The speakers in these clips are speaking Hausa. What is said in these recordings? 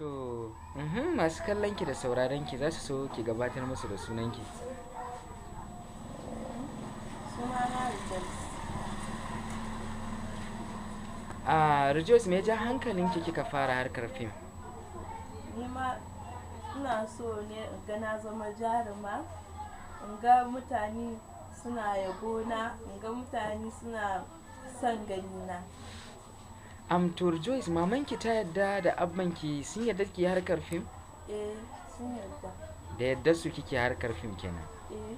To, masu kallon ki da sauraron ki za su so ki gabatar musu da sunan ki. Sunana Rejoice. Rejoice, me ja hankalin ki kika fara harkar fim? Ni ma ina so ne in ga na zama jaruma, in ga mutane suna yabona, in ga mutane suna son ganina. To Rejoice, mamanki ta yadda da abbanki sun yadda ki harkar fim? Sun yarda. Da yadda su kike harkar fim kenan. Eh,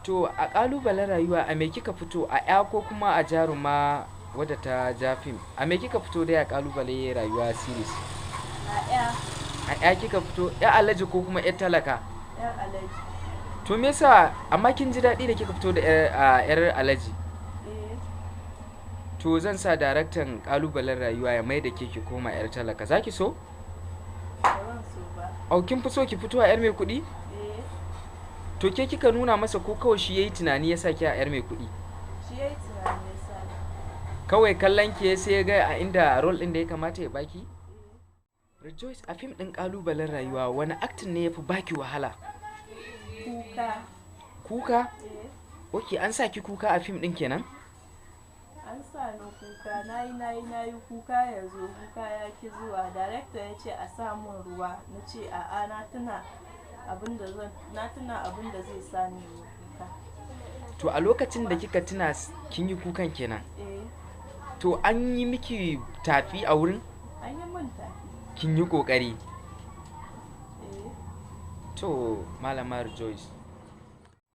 To a ƙalubalen rayuwa a me kika fito, a ya ko kuma a jaruma wadda ta ja fim? A me kika fito dai a ƙalubale rayuwa series? a ya, A ya kika fito, ya alaji ko kuma ya talaka? yan alaji. To me yasa amma kin ji daɗi da kika fito da yar alaji? Eh, To zan sa daraktan ƙalubalen rayuwa ya mai da ke ki koma yar talaka. Za ki so? ba zan so ba. Au kin fi so ki fito a yar mai kuɗi? Eh, To ke kika nuna masa ko kawai shi yayi tunani ya sa ki a yar mai kuɗi? shi ya yi tunani ya sa ni. Kawai kallon ki sai ya ga a inda role ɗin da ya kamata ya baki? Eh, Rejoice, a fim ɗin ƙalubalen rayuwa wani acting ne ya fi baki wahala? kuka. Kuka? Eh, Ok, an sa ki kuka a fim ɗin kenan? an sa ni kuka. Na yi kuka yanzu. Kuka ya ki zuwa. Director ya ce a sa mun ruwa. Na ce a'a, na tuna abin da zai sa ni yi kuka. To a lokacin da kika tuna kin yi kukan kenan. Eh, To an yi miki tafi a wurin? an yi min tafi. Kin yi ƙoƙari. Eh. To Malama Rejoice,